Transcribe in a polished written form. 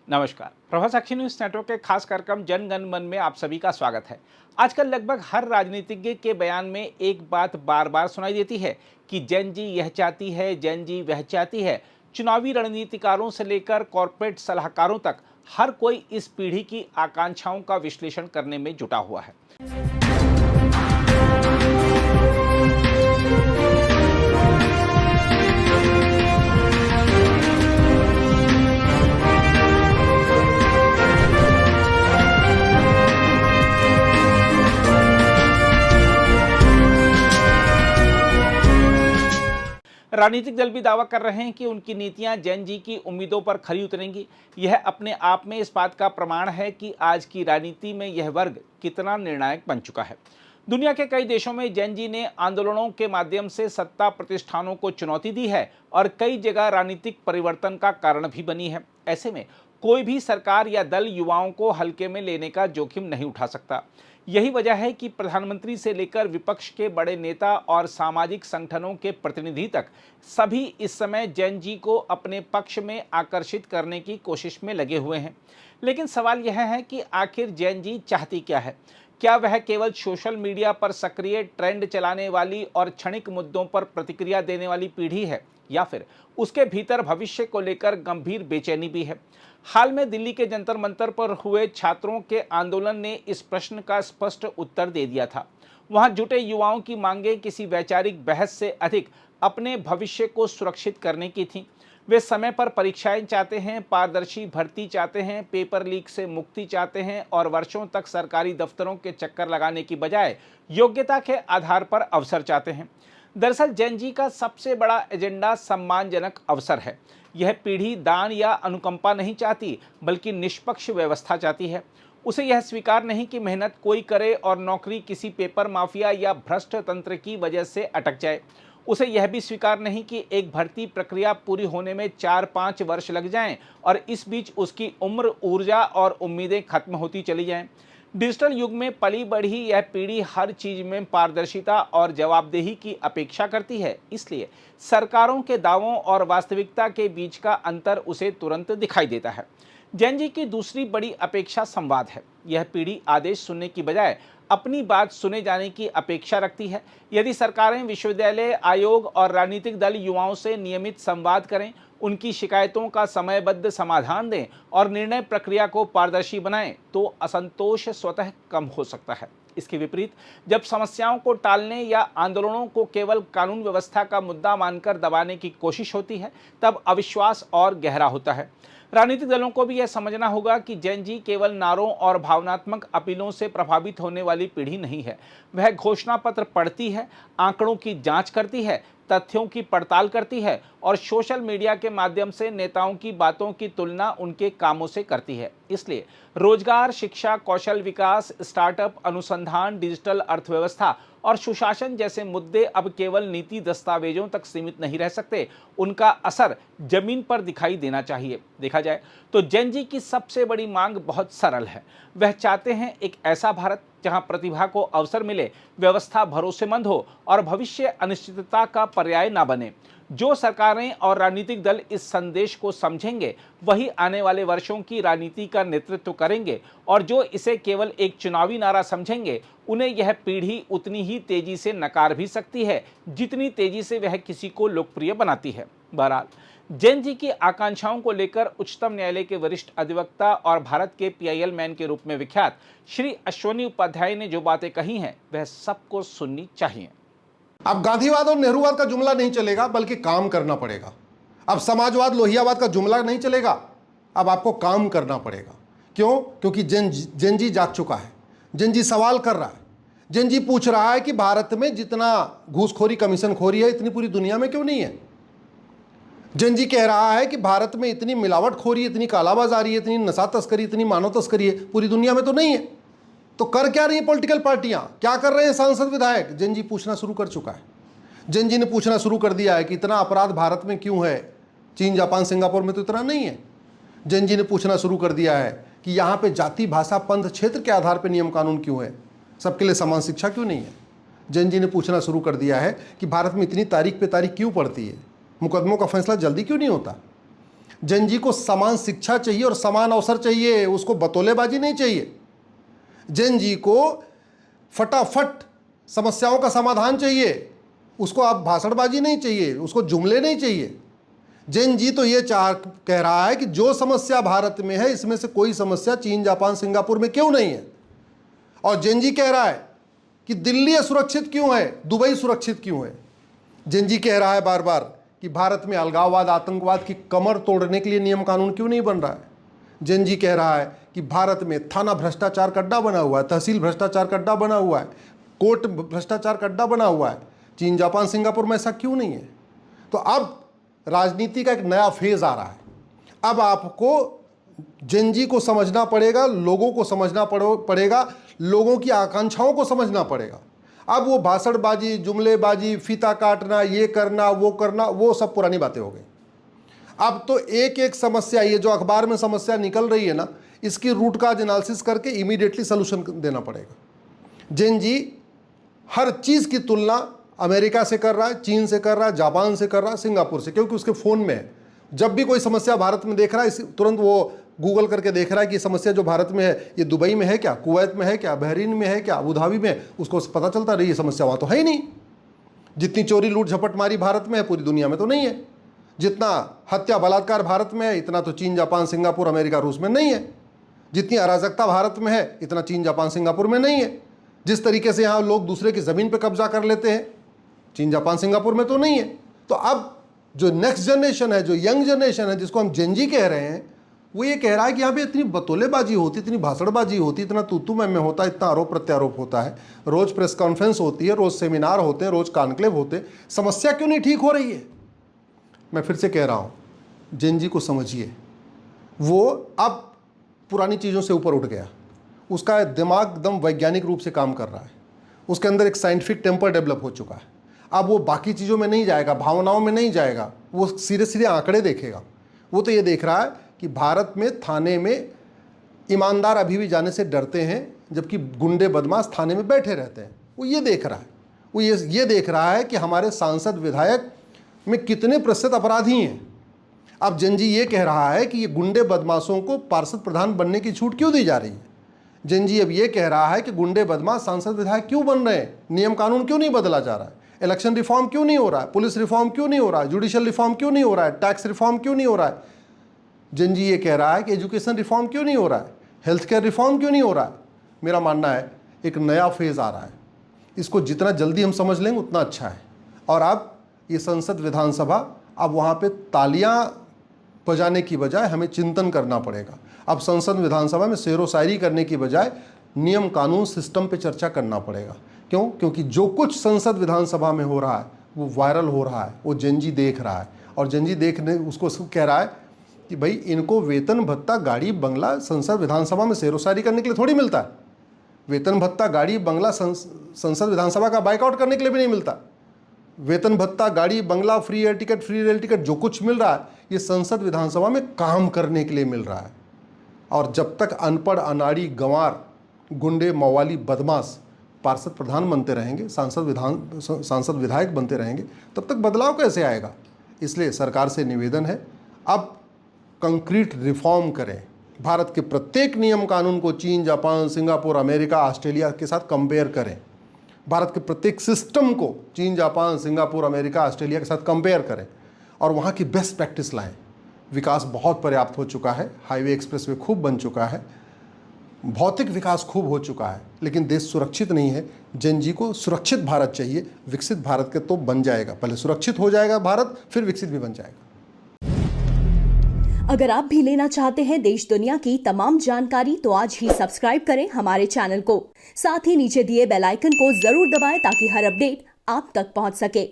नमस्कार। प्रभा साक्षी news network के खास कार्यक्रम जन गण मन में आप सभी का स्वागत है। आजकल लगभग हर राजनीतिज्ञ के बयान में एक बात बार बार सुनाई देती है कि जैन जी यह चाहती है, जैन जी वह चाहती है। चुनावी रणनीतिकारों से लेकर कॉरपोरेट सलाहकारों तक हर कोई इस पीढ़ी की आकांक्षाओं का विश्लेषण करने में जुटा हुआ है। राजनीतिक दल भी दावा कर रहे हैं कि उनकी नीतियां जैन जी की उम्मीदों पर खरी उतरेंगी। यह अपने आप में इस बात का प्रमाण है कि आज की राजनीति में यह वर्ग कितना निर्णायक बन चुका है। दुनिया के कई देशों में जैन जी ने आंदोलनों के माध्यम से सत्ता प्रतिष्ठानों को चुनौती दी है और कई जगह राजनीतिक परिवर्तन का कारण भी बनी है। ऐसे में कोई भी सरकार या दल युवाओं को हल्के में लेने का जोखिम नहीं उठा सकता। यही वजह है कि प्रधानमंत्री से लेकर विपक्ष के बड़े नेता और सामाजिक संगठनों के प्रतिनिधि तक सभी इस समय जैन जी को अपने पक्ष में आकर्षित करने की कोशिश में लगे हुए हैं। लेकिन सवाल यह है कि आखिर जैन जी चाहती क्या है? क्या वह केवल सोशल मीडिया पर सक्रिय ट्रेंड चलाने वाली और क्षणिक मुद्दों पर प्रतिक्रिया देने वाली पीढ़ी है, या फिर उसके भीतर भविष्य को लेकर गंभीर बेचैनी भी है? हाल में दिल्ली के जंतर मंतर पर हुए छात्रों के आंदोलन ने इस प्रश्न का स्पष्ट उत्तर दे दिया था। वहां जुटे युवाओं की मांगें किसी वैचारिक बहस से अधिक अपने भविष्य को सुरक्षित करने की थीं। वे समय पर परीक्षाएं चाहते हैं, पारदर्शी भर्ती चाहते हैं, पेपर लीक से मुक्ति चाहते हैं और वर्षों तक सरकारी दफ्तरों के चक्कर लगाने की बजाय योग्यता के आधार पर अवसर चाहते हैं। दरअसल जैन जी का सबसे बड़ा एजेंडा सम्मानजनक अवसर है। यह पीढ़ी दान या अनुकंपा नहीं चाहती, बल्कि निष्पक्ष व्यवस्था चाहती है। उसे यह स्वीकार नहीं कि मेहनत कोई करे और नौकरी किसी पेपर माफिया या भ्रष्ट तंत्र की वजह से अटक जाए। उसे यह भी स्वीकार नहीं कि एक भर्ती प्रक्रिया पूरी होने में 4-5 वर्ष लग जाएं और इस बीच उसकी उम्र, ऊर्जा और उम्मीदें खत्म होती चली जाएं। डिजिटल युग में पली बढ़ी यह पीढ़ी हर चीज में पारदर्शिता और जवाबदेही की अपेक्षा करती है। इसलिए सरकारों के दावों और वास्तविकता के बीच का अंतर उसे तुरंत दिखाई देता है। जैन जी की दूसरी बड़ी अपेक्षा संवाद है। यह पीढ़ी आदेश सुनने की बजाय अपनी बात सुने जाने की अपेक्षा रखती है। यदि सरकारें, विश्वविद्यालय, आयोग और राजनीतिक दल युवाओं से नियमित संवाद करें, उनकी शिकायतों का समयबद्ध समाधान दें और निर्णय प्रक्रिया को पारदर्शी बनाएं, तो असंतोष स्वतः कम हो सकता है। इसके विपरीत जब समस्याओं को टालने या आंदोलनों को केवल कानून व्यवस्था का मुद्दा मानकर दबाने की कोशिश होती है, तब अविश्वास और गहरा होता है। राजनीतिक दलों को भी यह समझना होगा कि जैन जी केवल नारों और भावनात्मक अपीलों से प्रभावित होने वाली पीढ़ी नहीं है। वह घोषणा पत्र पढ़ती है, आंकड़ों की जांच करती है, तथ्यों की पड़ताल करती है और सोशल मीडिया के माध्यम से नेताओं की बातों की तुलना उनके कामों से करती है। इसलिए रोजगार, शिक्षा, कौशल विकास, स्टार्टअप, अनुसंधान, डिजिटल अर्थव्यवस्था और सुशासन जैसे मुद्दे अब केवल नीति दस्तावेजों तक सीमित नहीं रह सकते। उनका असर जमीन पर दिखाई देना चाहिए। देखा जाए तो जैन जी की सबसे बड़ी मांग बहुत सरल है। वह चाहते हैं एक ऐसा भारत जहां प्रतिभा को अवसर मिले, व्यवस्था भरोसेमंद हो और भविष्य अनिश्चितता का पर्याय ना बने। जो सरकारें और राजनीतिक दल इस संदेश को समझेंगे, वही आने वाले वर्षों की राजनीति का नेतृत्व करेंगे, और जो इसे केवल एक चुनावी नारा समझेंगे, उन्हें यह पीढ़ी उतनी ही तेजी से नकार भी सकती है जितनी तेजी से वह किसी को लोकप्रिय बनाती है। बहरहाल जैन जी की आकांक्षाओं को लेकर उच्चतम न्यायालय के वरिष्ठ अधिवक्ता और भारत के PIL मैन के रूप में विख्यात श्री अश्वनी उपाध्याय ने जो बातें कही हैं, वह सबको सुननी चाहिए। अब गांधीवाद और नेहरूवाद का जुमला नहीं चलेगा, बल्कि काम करना पड़ेगा। अब समाजवाद, लोहियावाद का जुमला नहीं चलेगा, अब आपको काम करना पड़ेगा। क्यों? क्योंकि जैन जी जाग चुका है। जैन जी सवाल कर रहा है। जैन जी पूछ रहा है कि भारत में जितना घूसखोरी, कमीशनखोरी है, इतनी पूरी दुनिया में क्यों नहीं है। जैन जी कह रहा है कि भारत में इतनी मिलावटखोरी, इतनी कालाबाजारी, इतनी नशा तस्करी, इतनी मानव तस्करी है, पूरी दुनिया में तो नहीं है। तो कर क्या रही है पॉलिटिकल पार्टियां, क्या कर रहे हैं सांसद, विधायक? जैन जी पूछना शुरू कर चुका है। जैन जी ने पूछना शुरू कर दिया है कि इतना अपराध भारत में क्यों है, चीन, जापान, सिंगापुर में तो इतना नहीं है। जैन जी ने पूछना शुरू कर दिया है कि यहाँ पे जाति, भाषा, पंथ, क्षेत्र के आधार पर नियम कानून क्यों है, सबके लिए समान शिक्षा क्यों नहीं है। जैन जी ने पूछना शुरू कर दिया है कि भारत में इतनी तारीख पे तारीख क्यों पड़ती है, मुकदमों का फैसला जल्दी क्यों नहीं होता। जेन जी को समान शिक्षा चाहिए और समान अवसर चाहिए, उसको बतौलेबाजी नहीं चाहिए। जेन जी को फटाफट समस्याओं का समाधान चाहिए, उसको आप भाषणबाजी नहीं चाहिए, उसको जुमले नहीं चाहिए। जेन जी तो ये कह रहा है कि जो समस्या भारत में है इसमें से कोई समस्या चीन, जापान, सिंगापुर में क्यों नहीं है। और जेन जी कह रहा है कि दिल्ली सुरक्षित क्यों है, दुबई सुरक्षित क्यों है। जेन जी कह रहा है बार बार कि भारत में अलगाववाद, आतंकवाद की कमर तोड़ने के लिए नियम कानून क्यों नहीं बन रहा है। जेन जी कह रहा है कि भारत में थाना भ्रष्टाचार का अड्डा बना हुआ है, तहसील भ्रष्टाचार का अड्डा बना हुआ है, कोर्ट भ्रष्टाचार का अड्डा बना हुआ है। चीन, जापान, सिंगापुर में ऐसा क्यों नहीं है। तो अब राजनीति का एक नया फेज आ रहा है। अब आपको जेन जी को समझना पड़ेगा, लोगों को समझना पड़ेगा, लोगों की आकांक्षाओं को समझना पड़ेगा। अब वो भाषणबाजी, जुमलेबाजी, फीता काटना, ये करना, वो सब पुरानी बातें हो गई। अब तो एक एक समस्या, ये जो अखबार में समस्या निकल रही है ना, इसकी रूट काज एनालिसिस करके इमीडिएटली सोल्यूशन देना पड़ेगा। जेन जी हर चीज़ की तुलना अमेरिका से कर रहा है, चीन से कर रहा है, जापान से कर रहा है, सिंगापुर से, क्योंकि उसके फ़ोन में है। जब भी कोई समस्या भारत में देख रहा है, तुरंत वो गूगल करके देख रहा है कि ये समस्या जो भारत में है ये दुबई में है क्या, कुवैत में है क्या, बहरीन में है क्या, अबू धाबी में है। उसको पता चलता रही ये समस्या वहाँ तो है ही नहीं। जितनी चोरी, लूट, झपटमारी भारत में है पूरी दुनिया में तो नहीं है। जितना हत्या, बलात्कार भारत में है इतना तो चीन, जापान, सिंगापुर, अमेरिका, रूस में नहीं है। जितनी अराजकता भारत में है इतना चीन, जापान, सिंगापुर में नहीं है। जिस तरीके से यहाँ लोग दूसरे की ज़मीन पर कब्जा कर लेते हैं चीन, जापान, सिंगापुर में तो नहीं है। तो अब जो नेक्स्ट जनरेशन है, जो यंग जनरेशन है, जिसको हम जेन जी कह रहे हैं, वो ये कह रहा है कि यहाँ पे इतनी बतौलेबाजी होती, इतनी भाषणबाजी होती, इतना तू मैं होता, इतना आरोप प्रत्यारोप होता है, रोज़ प्रेस कॉन्फ्रेंस होती है, रोज़ सेमिनार होते हैं, रोज़ कॉन्क्लेव होते हैं, समस्या क्यों नहीं ठीक हो रही है। मैं फिर से कह रहा हूँ, जेन जी को समझिए, वो अब पुरानी चीज़ों से ऊपर उठ गया। उसका दिमाग एकदम वैज्ञानिक रूप से काम कर रहा है। उसके अंदर एक साइंटिफिक टेम्पर डेवलप हो चुका है। अब वो बाकी चीज़ों में नहीं जाएगा, भावनाओं में नहीं जाएगा, वो सीधे सीधे आंकड़े देखेगा। वो तो ये देख रहा है कि भारत में थाने में ईमानदार अभी भी जाने से डरते हैं, जबकि गुंडे बदमाश थाने में बैठे रहते हैं। वो ये देख रहा है। वो ये देख रहा है कि हमारे सांसद, विधायक में कितने प्रतिशत अपराधी हैं। अब जेन जी ये कह रहा है कि ये गुंडे बदमाशों को पार्षद प्रधान बनने की छूट क्यों दी जा रही है। जेन जी अब ये कह रहा है कि गुंडे बदमाश सांसद, विधायक क्यों बन रहे हैं, नियम कानून क्यों नहीं बदला जा रहा है, इलेक्शन रिफॉर्म क्यों नहीं हो रहा है, पुलिस रिफॉर्म क्यों नहीं हो रहा है, जुडिशियल रिफॉर्म क्यों नहीं हो रहा है, टैक्स रिफॉर्म क्यों नहीं हो रहा है। जेन जी ये कह रहा है कि एजुकेशन रिफॉर्म क्यों नहीं हो रहा है, हेल्थ केयर रिफॉर्म क्यों नहीं हो रहा है। मेरा मानना है एक नया फेज़ आ रहा है, इसको जितना जल्दी हम समझ लेंगे उतना अच्छा है। और अब ये संसद, विधानसभा, अब वहाँ पे तालियां बजाने की बजाय हमें चिंतन करना पड़ेगा। अब संसद, विधानसभा में शेरो शायरी करने की बजाय नियम कानून, सिस्टम पे चर्चा करना पड़ेगा। क्यों? क्योंकि जो कुछ संसद, विधानसभा में हो रहा है वो वायरल हो रहा है, वो जेन जी देख रहा है। और जेन जी देखने उसको कह रहा है कि भाई इनको वेतन भत्ता, गाड़ी, बंगला संसद, विधानसभा में शेरो शायरी करने के लिए थोड़ी मिलता है। वेतन भत्ता, गाड़ी, बंगला संसद, विधानसभा का बाइकआउट करने के लिए भी नहीं मिलता। वेतन भत्ता, गाड़ी, बंगला, free air ticket, free rail ticket, जो कुछ मिल रहा है ये संसद, विधानसभा में काम करने के लिए मिल रहा है। और जब तक अनपढ़, अनाड़ी, गंवार, गुंडे, मवाली, बदमाश पार्षद प्रधान बनते रहेंगे, सांसद विधायक बनते रहेंगे, तब तक बदलाव कैसे आएगा। इसलिए सरकार से निवेदन है, अब कंक्रीट रिफॉर्म करें। भारत के प्रत्येक नियम कानून को चीन, जापान, सिंगापुर, अमेरिका, ऑस्ट्रेलिया के साथ कंपेयर करें। भारत के प्रत्येक सिस्टम को चीन, जापान, सिंगापुर, अमेरिका, ऑस्ट्रेलिया के साथ कंपेयर करें और वहाँ की बेस्ट प्रैक्टिस लाएं। विकास बहुत पर्याप्त हो चुका है, हाईवे, एक्सप्रेसवे खूब बन चुका है, भौतिक विकास खूब हो चुका है, लेकिन देश सुरक्षित नहीं है। जेन जी को सुरक्षित भारत चाहिए। विकसित भारत के तो बन जाएगा, पहले सुरक्षित हो जाएगा भारत, फिर विकसित भी बन जाएगा। अगर आप भी लेना चाहते हैं देश दुनिया की तमाम जानकारी तो आज ही सब्सक्राइब करें हमारे चैनल को। साथ ही नीचे दिए बेल आइकन को जरूर दबाएं ताकि हर अपडेट आप तक पहुंच सके।